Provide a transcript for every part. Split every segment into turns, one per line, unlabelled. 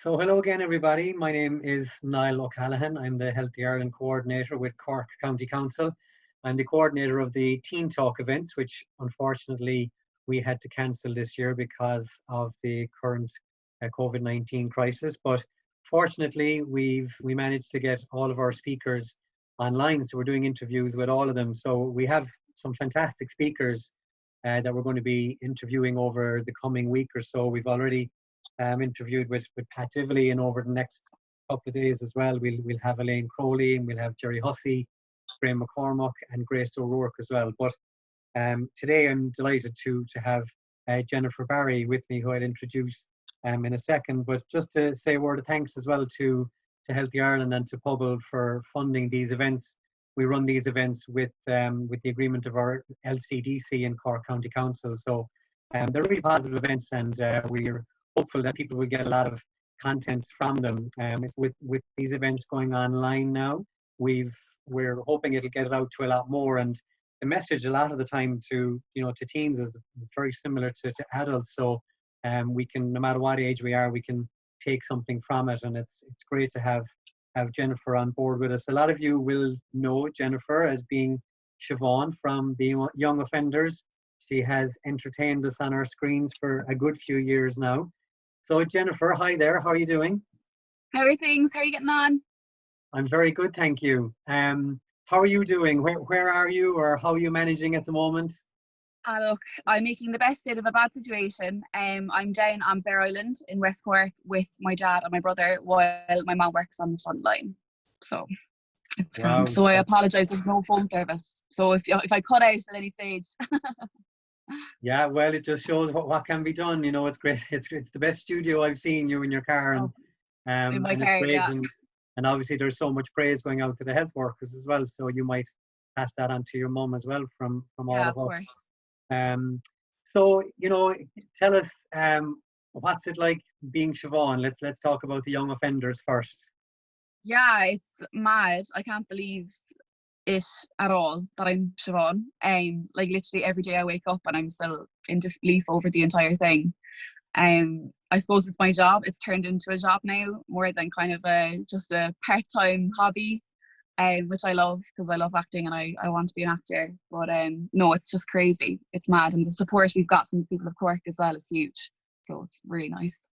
So hello again, everybody. My name is Niall O'Callaghan. I'm the Healthy Ireland Coordinator with Cork County Council. I'm the coordinator of the Teen Talk events, which unfortunately we had to cancel this year because of the current COVID-19 crisis. But fortunately, we managed to get all of our speakers online. So we're doing interviews with all of them. So we have some fantastic speakers that we're going to be interviewing over the coming week or so. We've already interviewed with Pat Tivoli, and over the next couple of days as well, we'll have Elaine Crowley, and we'll have Jerry Hussey, Graham McCormack, and Grace O'Rourke as well. But today I'm delighted to have Jennifer Barry with me, who I'll introduce in a second. But just to say a word of thanks as well to Healthy Ireland and to Pobble for funding these events. We run these events with the agreement of our LCDC and Cork County Council. So they're really positive events, and we're hopeful that people will get a lot of content from them. With these events going online now, we're hoping it'll get it out to a lot more. And the message a lot of the time to teens is very similar to adults. So we can, no matter what age we are, we can take something from it, and it's great to have Jennifer on board with us. A lot of you will know Jennifer as being Siobhan from the Young Offenders. She has entertained us on our screens for a good few years now. So Jennifer, hi there. How are you doing?
How are things? How are you getting on?
I'm very good, thank you. How are you doing? Where are you, or how are you managing at the moment?
Look, I'm making the best out of a bad situation. I'm down on Bear Island in West Cork with my dad and my brother while my mum works on the front line. So it's grand. So I apologise, there's no phone service. So if I cut out at any stage.
Yeah, well, it just shows what can be done. It's great. It's the best studio I've seen, you in your car, and
in my
and
car,
it's great.
yeah.
And obviously there's so much praise going out to the health workers as well. So you might pass that on to your mum as well from all of us. So tell us, what's it like being Siobhan? Let's talk about the young offenders first.
Yeah, it's mad. I can't believe it at all that I'm Siobhan. Like literally every day I wake up and I'm still in disbelief over the entire thing. I suppose it's my job. It's turned into a job now, more than kind of just a part-time hobby, which I love because I love acting and I want to be an actor. But no, it's just crazy. It's mad, and the support we've got from the people of Cork as well is huge. So it's really nice.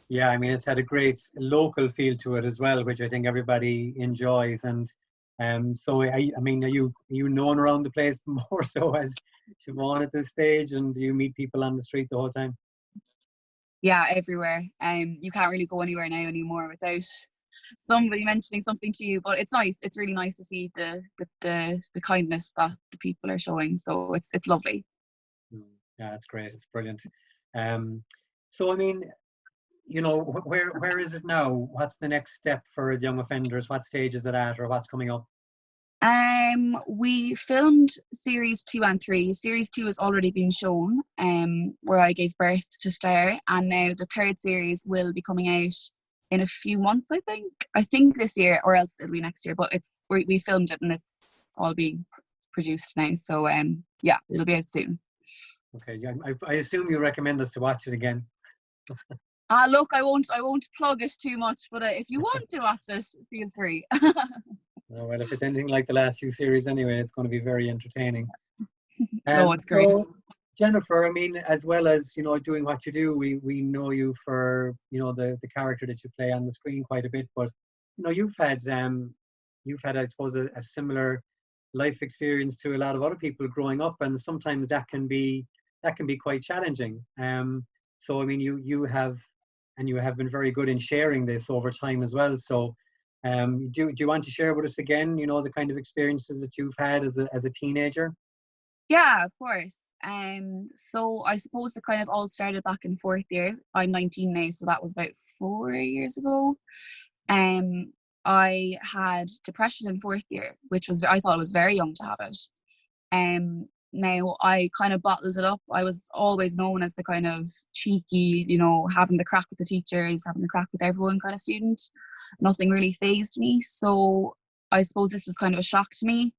Yeah, I mean, it's had a great local feel to it as well, which I think everybody enjoys. And so, are you known around the place more so as Siobhan at this stage, and do you meet people on the street the whole time?
Yeah, everywhere. You can't really go anywhere now anymore without somebody mentioning something to you. But it's nice. It's really nice to see the kindness that the people are showing. So it's lovely.
Yeah, it's great. It's brilliant. So I mean, where is it now? What's the next step for young offenders? What stage is it at, or what's coming up?
We filmed series 2 and 3. Series 2 has already been shown, where I gave birth to Star, and now the third series will be coming out in a few months, I think this year, or else it'll be next year. But we filmed it and it's all being produced now. So yeah, it'll be out soon.
Okay, yeah, I assume you recommend us to watch it again.
Look, I won't plug it too much, but if you want to watch it, feel free.
Oh, well, if it's anything like the last few series anyway, it's going to be very entertaining.
No, it's great.
So, Jennifer, I mean, as well as, doing what you do, we know you for, the character that you play on the screen quite a bit, but, you've had, I suppose, a similar life experience to a lot of other people growing up, and sometimes that can be quite challenging. So, I mean, you have been very good in sharing this over time as well. So, do you want to share with us again, the kind of experiences that you've had as a teenager?
Yeah, of course. So I suppose it kind of all started back in fourth year. I'm 19 now, so that was about 4 years ago. I had depression in fourth year, which I thought it was very young to have it. Now I kind of bottled it up. I was always known as the kind of cheeky, having the crack with the teachers, having the crack with everyone kind of student. Nothing really fazed me. So I suppose this was kind of a shock to me.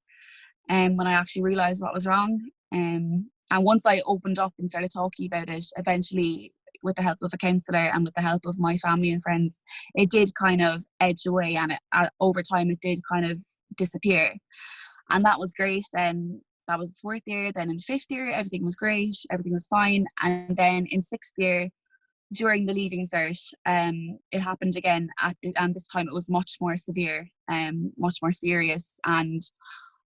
When I actually realised what was wrong. And once I opened up and started talking about it, eventually with the help of a counsellor and with the help of my family and friends, it did kind of edge away, and over time it did kind of disappear. And that was great. Then that was fourth year. Then in fifth year, everything was great, everything was fine. And then in sixth year, during the leaving cert, it happened again, and this time it was much more severe, much more serious. And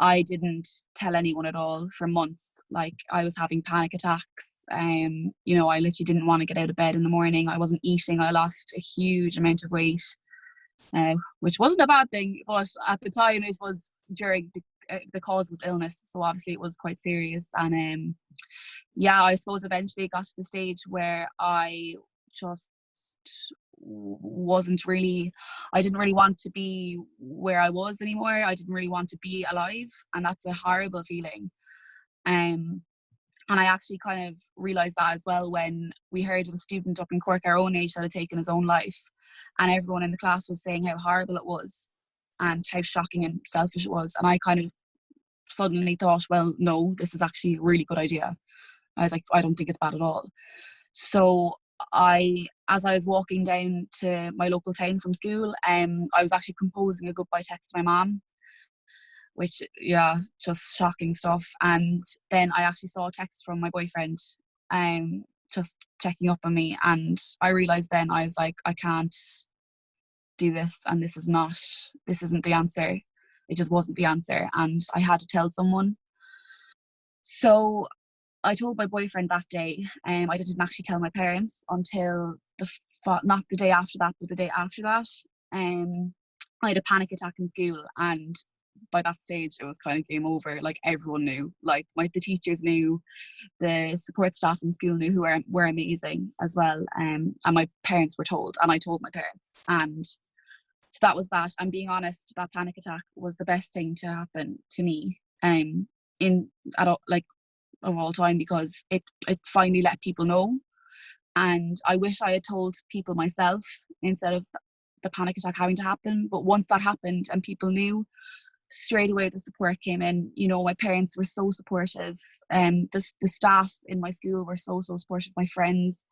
I didn't tell anyone at all for months. Like, I was having panic attacks. I literally didn't want to get out of bed in the morning. I wasn't eating. I lost a huge amount of weight, which wasn't a bad thing, but at the time it was during the cause was illness, so obviously it was quite serious. And I suppose eventually it got to the stage where I just I didn't really want to be where I was anymore. I didn't really want to be alive, and that's a horrible feeling. And I actually kind of realised that as well when we heard of a student up in Cork our own age that had taken his own life, and everyone in the class was saying how horrible it was and how shocking and selfish it was. And I kind of suddenly thought, well, no, this is actually a really good idea. I was like, I don't think it's bad at all. So as I was walking down to my local town from school, I was actually composing a goodbye text to my mum, which, just shocking stuff. And then I actually saw a text from my boyfriend, just checking up on me. And I realised then, I was like, I can't do this, and this isn't the answer. It just wasn't the answer, and I had to tell someone. So I told my boyfriend that day. I didn't actually tell my parents until not the day after that, but the day after that. I had a panic attack in school, and by that stage it was kind of game over. Like, everyone knew, like the teachers knew, the support staff in school knew, who were amazing as well. And my parents were told, and I told my parents, and so that was that. And being honest, that panic attack was the best thing to happen to me of all time, because it finally let people know. And I wish I had told people myself instead of the panic attack having to happen. But once that happened and people knew, straight away the support came in. My parents were so supportive. The staff in my school were so supportive. My friends,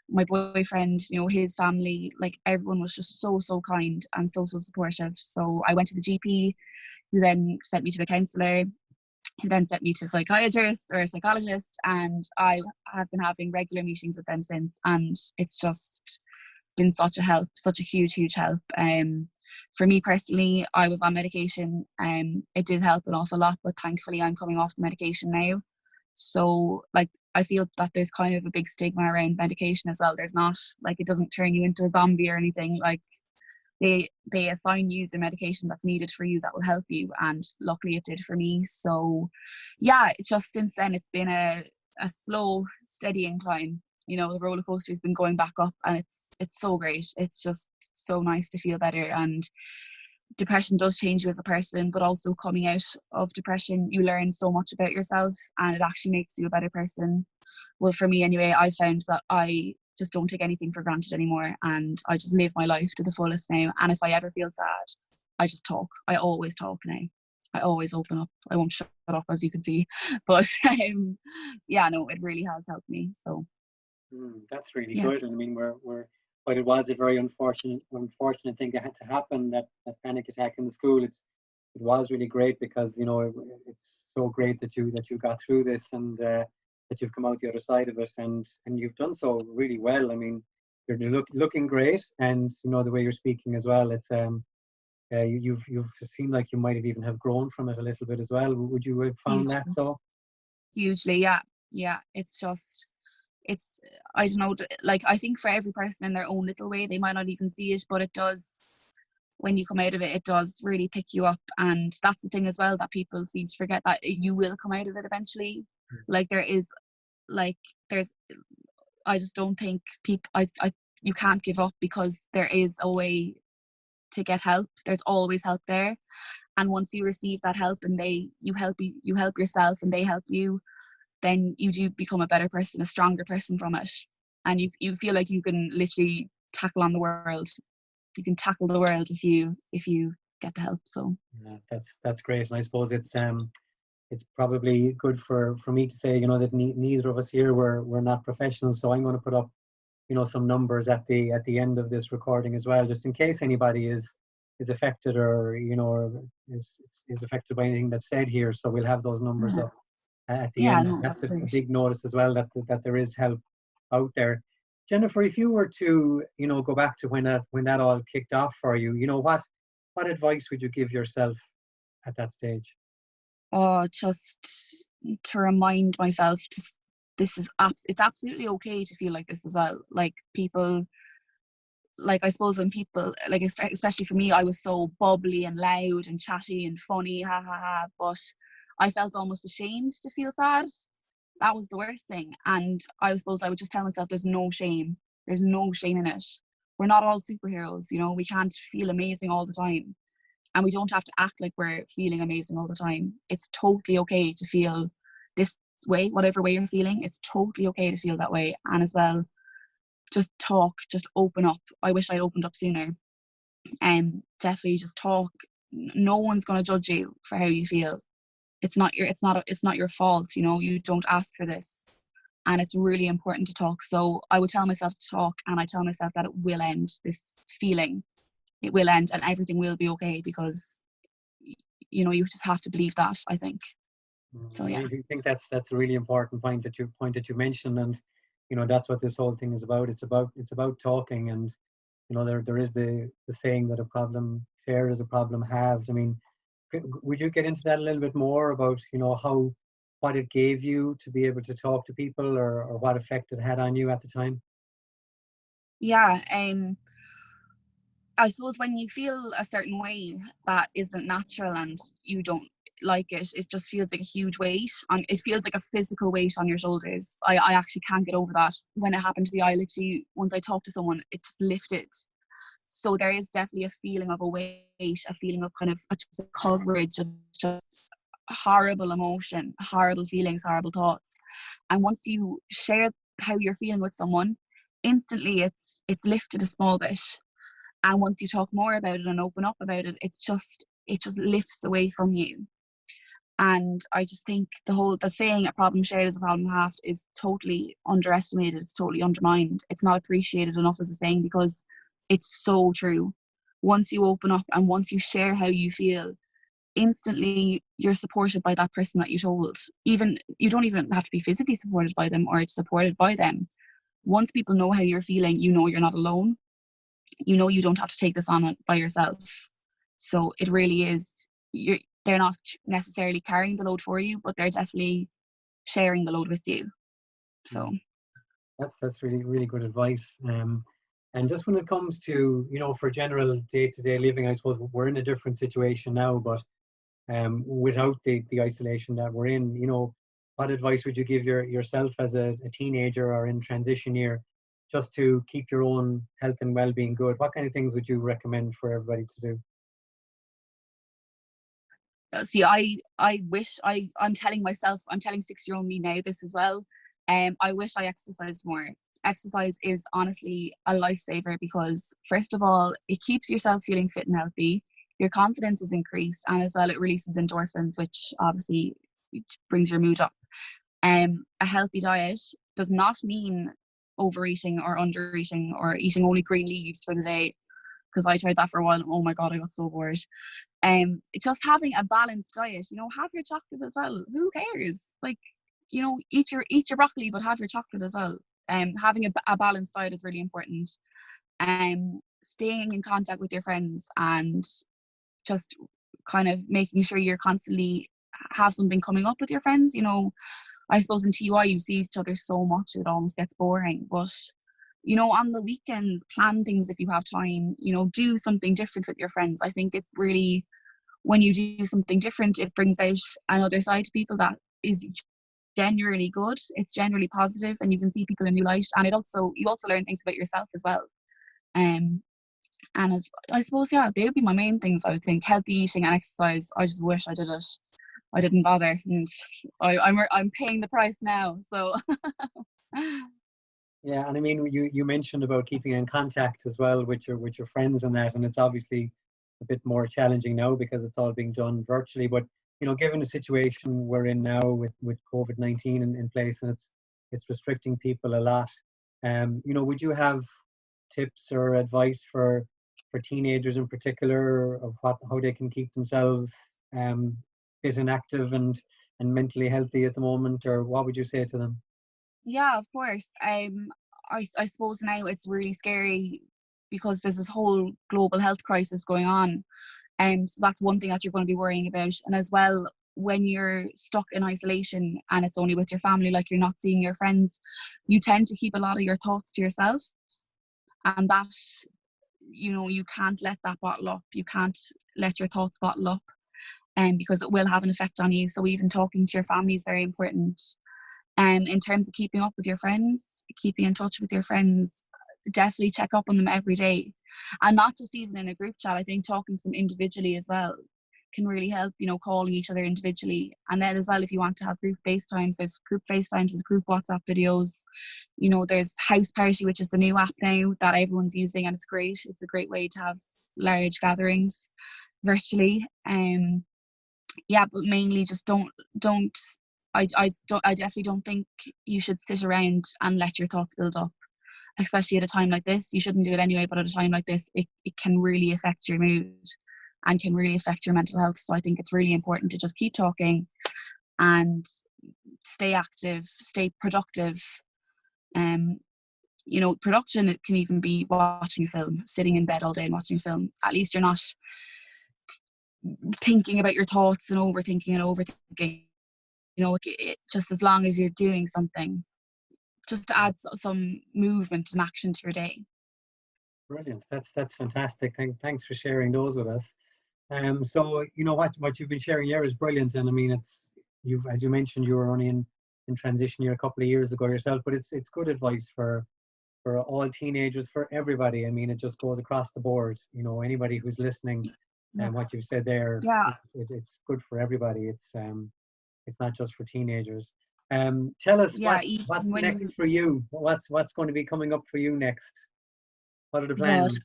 my boyfriend, his family, like, everyone was just so kind and so supportive. So I went to the GP, who then sent me to a counsellor, who then sent me to a psychiatrist or a psychologist, and I have been having regular meetings with them since, and it's just been such a help, such a huge help. For me personally, I was on medication, it did help an awful lot, but thankfully I'm coming off the medication now. So, like, I feel that there's kind of a big stigma around medication as well. There's not, like, it doesn't turn you into a zombie or anything. Like, they assign you the medication that's needed for you that will help you, and luckily it did for me. So it's just, since then it's been a slow, steady incline. The roller coaster has been going back up, and it's so great. It's just so nice to feel better. And depression does change you as a person, but also coming out of depression, you learn so much about yourself, and it actually makes you a better person. Well, for me anyway, I found that I just don't take anything for granted anymore, and I just live my life to the fullest now. And if I ever feel sad, I just talk. I always talk now. I always open up. I won't shut up, as you can see, but it really has helped me. So
that's really good. And I mean, but it was a very unfortunate thing that had to happen, that panic attack in the school. It was really great, because it's so great that you got through this, and that you've come out the other side of it, and you've done so really well. I mean, you're looking great, and the way you're speaking as well. It's you've seemed like you might have even have grown from it a little bit as well. Would you have found that so?
Hugely, yeah. It's just, I don't know, like, I think for every person in their own little way, they might not even see it, but it does, when you come out of it, it does really pick you up. And that's the thing as well, that people seem to forget, that you will come out of it eventually. Like, I just don't think you can't give up, because there is a way to get help. There's always help there. And once you receive that help, and you help yourself and they help you, then you do become a better person, a stronger person from it. And you feel like you can literally tackle on the world. You can tackle the world if you get the help. So
that's great. And I suppose it's probably good for me to say, that neither of us here we're not professionals. So I'm going to put up some numbers at the end of this recording as well, just in case anybody is affected, or or is affected by anything that's said here. So we'll have those numbers
Yeah,
up at the
yeah,
end.
no,
That's
that's
a
great.
big notice as well, that there is help out there. Jennifer, if you were to go back to when that all kicked off for you, what advice would you give yourself at that stage?
Oh, just to remind myself, just this is it's absolutely okay to feel like this as well. Like people, like I suppose when people, like especially for me, I was so bubbly and loud and chatty and funny, ha ha ha. But I felt almost ashamed to feel sad. That was the worst thing. And I suppose I would just tell myself, there's no shame. There's no shame in it. We're not all superheroes, we can't feel amazing all the time. And we don't have to act like we're feeling amazing all the time. It's totally okay to feel this way, whatever way you're feeling. It's totally okay to feel that way. And as well, just talk, just open up. I wish I'd opened up sooner. And definitely just talk. No one's going to judge you for how you feel. It's not your fault. You don't ask for this. And it's really important to talk. So I would tell myself to talk, and I tell myself that it will end, this feeling. It will end and everything will be okay, because you just have to believe that, I think. So
I
yeah.
really think that's a really important point that you mentioned, and that's what this whole thing is about. It's about talking, and there is the saying that a problem shared is a problem halved. I mean, would you get into that a little bit more about how what it gave you to be able to talk to people, or what effect it had on you at the time?
Yeah, I suppose when you feel a certain way that isn't natural and you don't like it, it just feels like a huge weight on, it feels like a physical weight on your shoulders. I actually can't get over that. When it happened to me, I literally, once I talked to someone, it just lifted. So there is definitely a feeling of a weight, a feeling of kind of just a coverage, of just horrible emotion, horrible feelings, horrible thoughts. And once you share how you're feeling with someone, instantly it's lifted a small bit. And once you talk more about it and open up about it, it just lifts away from you. And I just think the saying a problem shared is a problem halved is totally underestimated. It's totally undermined. It's not appreciated enough as a saying, because it's so true. Once you open up and once you share how you feel, instantly you're supported by that person that you told. Even you don't even have to be physically supported by them or supported by them. Once people know how you're feeling, you're not alone. You don't have to take this on by yourself. So it really is, they're not necessarily carrying the load for you, but they're definitely sharing the load with you. So
That's really really good advice. And just when it comes to for general day-to-day living, I suppose we're in a different situation now, but without the isolation that we're in, what advice would you give yourself as a teenager or in transition year, just to keep your own health and well-being good? What kind of things would you recommend for everybody to do?
see, I wish I'm telling myself, I'm telling 6-year-old me now this as well. I wish I exercised more. Exercise is honestly a lifesaver, because first of all, it keeps yourself feeling fit and healthy. Your confidence is increased, and as well, it releases endorphins, which obviously brings your mood up. A healthy diet does not mean overeating or undereating or eating only green leaves for the day, because I tried that for a while and oh my god, I got so bored. Just having a balanced diet, have your chocolate as well. Who cares? Like, eat your broccoli, but have your chocolate as well. Having a balanced diet is really important. Staying in contact with your friends and just kind of making sure you're constantly have something coming up with your friends. I suppose in TY you see each other so much it almost gets boring. But on the weekends, plan things if you have time. Do something different with your friends. I think it really, when you do something different, it brings out another side to people that is generally good. It's generally positive, and you can see people in a new light. And you also learn things about yourself as well. And as I suppose, yeah, they would be my main things. I would think healthy eating and exercise. I just wish I did it. I didn't bother, and I'm paying the price now. So
Yeah, and I mean, you mentioned about keeping in contact as well with your friends and that, and it's obviously a bit more challenging now because it's all being done virtually. But given the situation we're in now with COVID-19 in place, and it's restricting people a lot, Would you have tips or advice for teenagers in particular of how they can keep themselves fit and active and mentally healthy at the moment, or what would you say to them?
Yeah, of course. I suppose now it's really scary because there's this whole global health crisis going on. So that's one thing that you're going to be worrying about. And as well, when you're stuck in isolation and it's only with your family, like you're not seeing your friends, you tend to keep a lot of your thoughts to yourself. And that, you can't let that bottle up. You can't let your thoughts bottle up, because it will have an effect on you. So even talking to your family is very important. In terms of keeping up with your friends, keeping in touch with your friends, definitely check up on them every day. And not just even in a group chat. I think talking to them individually as well can really help, calling each other individually. And then as well, if you want to have group FaceTimes, there's group FaceTimes, there's group WhatsApp videos. There's House Party, which is the new app now that everyone's using, and it's great. It's a great way to have large gatherings virtually. Yeah, but mainly just don't I definitely don't think you should sit around and let your thoughts build up, especially at a time like this. You shouldn't do it anyway, but at a time like this, it can really affect your mood and can really affect your mental health. So I think it's really important to just keep talking and stay active, stay productive. Production, it can even be watching a film, sitting in bed all day and watching a film. At least you're not thinking about your thoughts and overthinking. Just as long as you're doing something, just to add some movement and action to your day.
Brilliant. That's fantastic. Thanks for sharing those with us. So what you've been sharing here is brilliant, and I mean as you mentioned, you were only in transition here a couple of years ago yourself, but it's good advice for all teenagers, for everybody. I mean, it just goes across the board. Anybody who's listening, and what you've said there,
Yeah.
it's good for everybody. It's not just for teenagers. Tell us what's next for you. What's going to be coming up for you next? What are the plans?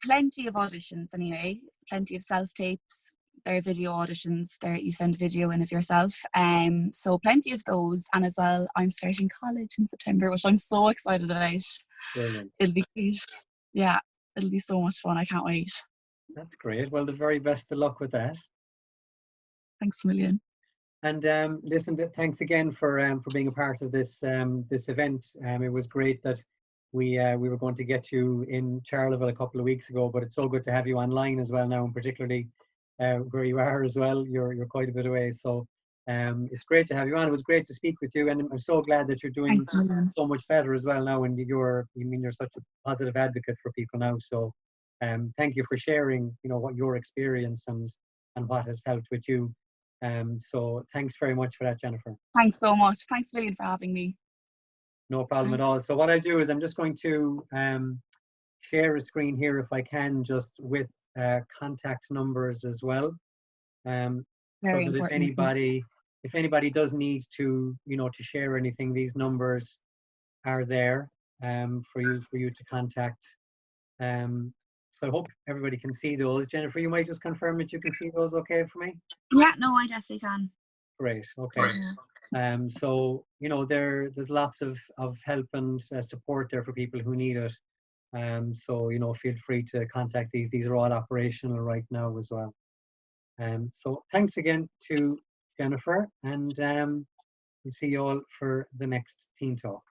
Plenty of auditions anyway. Plenty of self-tapes. There are video auditions. There you send a video in of yourself. So plenty of those. And as well, I'm starting college in September, which I'm so excited about.
Brilliant.
It'll be great. Yeah, it'll be so much fun. I can't wait.
That's great. Well, the very best of luck with that.
Thanks a million.
And listen, thanks again for being a part of this event. It was great that we were going to get you in Charleville a couple of weeks ago, but it's so good to have you online as well now, and particularly where you are as well. You're quite a bit away, so it's great to have you on. It was great to speak with you, and I'm so glad that you're doing so much better as well now. And you're such a positive advocate for people now. So thank you for sharing, what your experience and what has helped with you. So thanks very much for that, Jennifer.
Thanks so much. Thanks a million for having me.
No problem at all. So what I do is I'm just going to share a screen here if I can, just with contact numbers as well. So that if anybody does need to, to share anything, these numbers are there for you to contact. So I hope everybody can see those. Jennifer, you might just confirm that you can see those okay for me?
Yeah, no, I definitely can.
Great, okay. So, there's lots of help and support there for people who need it. So, feel free to contact these. These are all operational right now as well. So thanks again to Jennifer, and we'll see you all for the next Teen Talk.